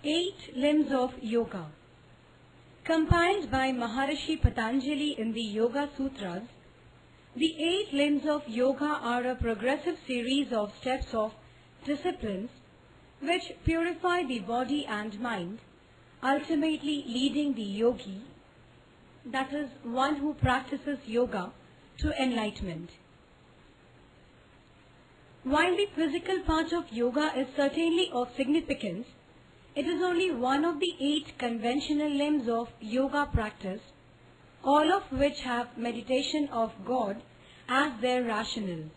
8 Limbs of Yoga. Compiled by Maharishi Patanjali in the Yoga Sutras, the 8 limbs of yoga are a progressive series of steps of disciplines which purify the body and mind, ultimately leading the yogi, that is, one who practices yoga, to enlightenment. While the physical part of yoga is certainly of significance, it is only one of the 8 conventional limbs of yoga practice, all of which have meditation of God as their rationale.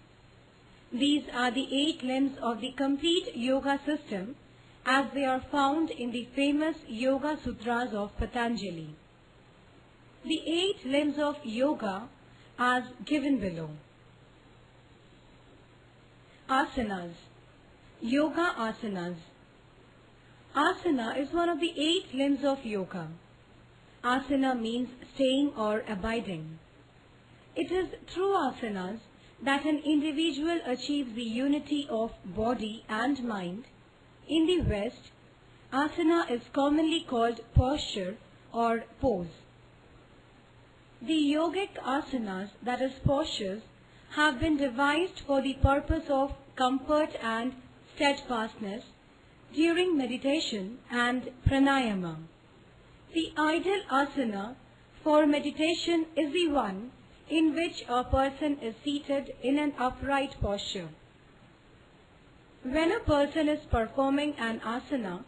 These are the 8 limbs of the complete yoga system as they are found in the famous Yoga Sutras of Patanjali. The 8 limbs of yoga as given below. Asanas. Yoga asanas. Asana is one of the 8 limbs of yoga. Asana means staying or abiding. It is through asanas that an individual achieves the unity of body and mind. In the West, asana is commonly called posture or pose. The yogic asanas, that is postures, have been devised for the purpose of comfort and steadfastness during meditation and pranayama. The ideal asana for meditation is the one in which a person is seated in an upright posture. When a person is performing an asana,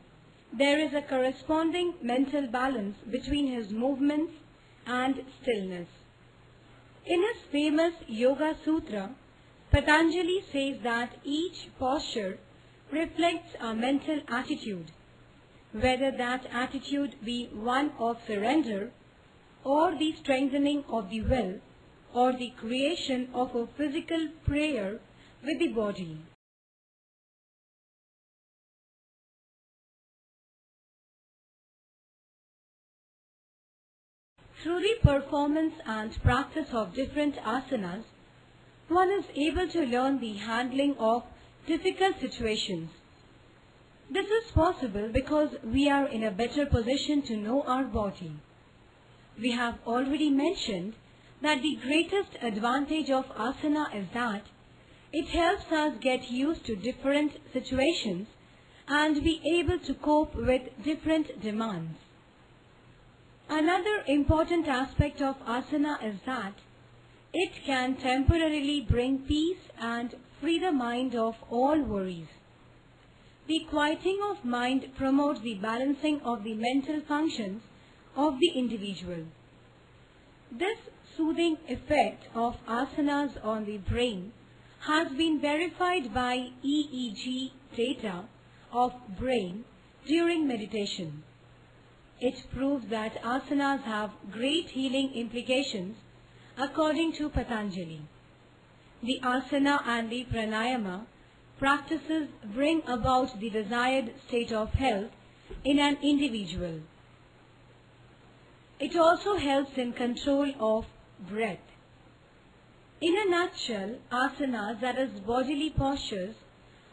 there is a corresponding mental balance between his movements and stillness. In his famous Yoga Sutra, Patanjali says that each posture reflects a mental attitude, whether that attitude be one of surrender, or the strengthening of the will, or the creation of a physical prayer with the body. Through the performance and practice of different asanas, one is able to learn the handling of difficult situations. This is possible because we are in a better position to know our body. We have already mentioned that the greatest advantage of asana is that it helps us get used to different situations and be able to cope with different demands. Another important aspect of asana is that it can temporarily bring peace and free the mind of all worries. The quieting of mind promotes the balancing of the mental functions of the individual. This soothing effect of asanas on the brain has been verified by EEG data of brain during meditation. It proves that asanas have great healing implications according to Patanjali. The asana and the pranayama practices bring about the desired state of health in an individual. It also helps in control of breath. In a nutshell, asanas, that is bodily postures,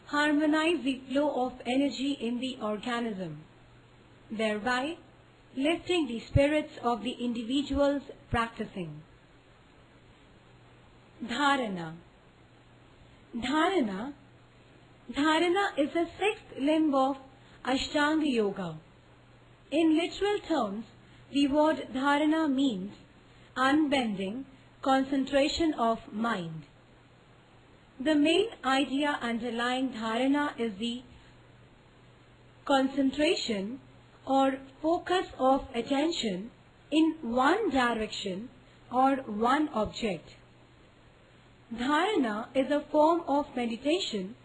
harmonize the flow of energy in the organism, thereby lifting the spirits of the individuals practicing. Dharana. Dharana is the 6th limb of Ashtanga Yoga. In literal terms, the word dharana means unbending concentration of mind. The main idea underlying dharana is the concentration or focus of attention in one direction or one object. Dharana is a form of meditation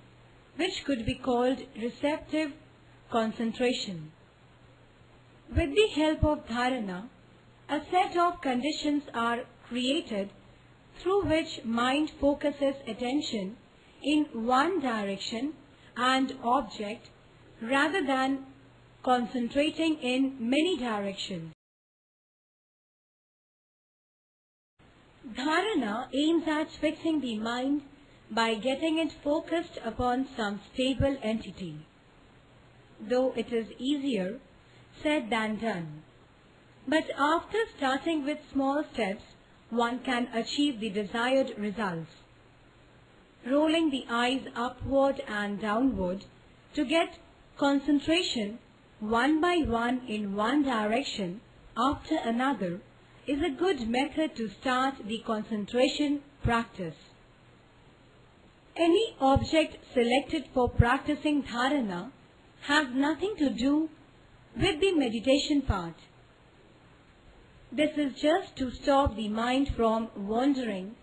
which could be called receptive concentration. With the help of dharana, a set of conditions are created through which mind focuses attention in one direction and object rather than concentrating in many directions. Dharana aims at fixing the mind by getting it focused upon some stable entity. though it is easier said than done. But after starting with small steps, one can achieve the desired results. Rolling the eyes upward and downward to get concentration one by one in one direction after another is a good method to start the concentration practice. Any object selected for practicing dharana has nothing to do with the meditation part. This is just to stop the mind from wandering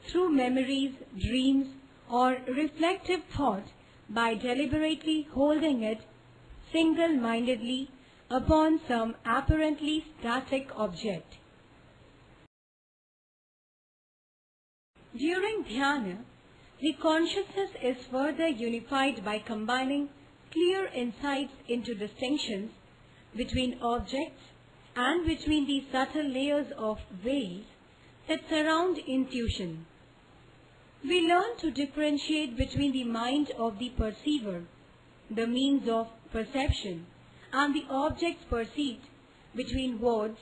through memories, dreams, or reflective thought by deliberately holding it single-mindedly upon some apparently static object. During dhyana, the consciousness is further unified by combining clear insights into distinctions between objects and between the subtle layers of veils that surround intuition. We learn to differentiate between the mind of the perceiver, the means of perception, and the objects perceived, between words,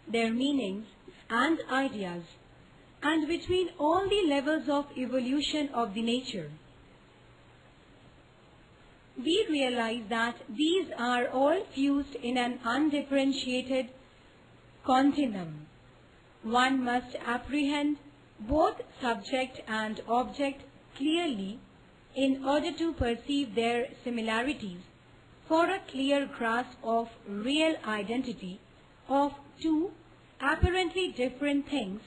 their meanings, and ideas, and between all the levels of evolution of the nature. We realize that these are all fused in an undifferentiated continuum. One must apprehend both subject and object clearly in order to perceive their similarities. For a clear grasp of real identity of two apparently different things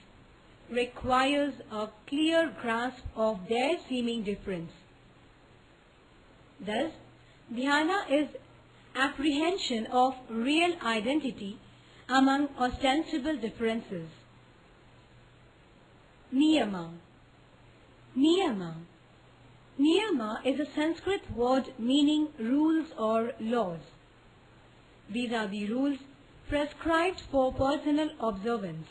requires a clear grasp of their seeming difference. Thus, dhyana is apprehension of real identity among ostensible differences. Niyama. Niyama. Niyama is a Sanskrit word meaning rules or laws. These are the rules prescribed for personal observance.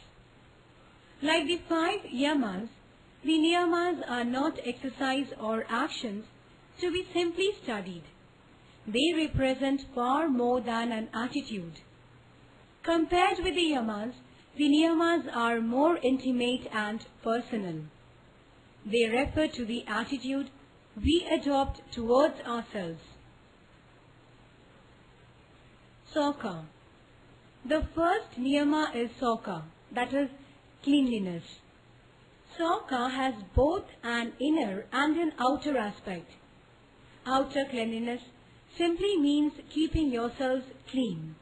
Like the 5 yamas, the niyamas are not exercise or actions to be simply studied. They represent far more than an attitude. Compared with the yamas, the niyamas are more intimate and personal. They refer to the attitude we adopt towards ourselves. Soka. The first niyama is soka, that is cleanliness. Soka has both an inner and an outer aspect. Outer cleanliness simply means keeping yourselves clean.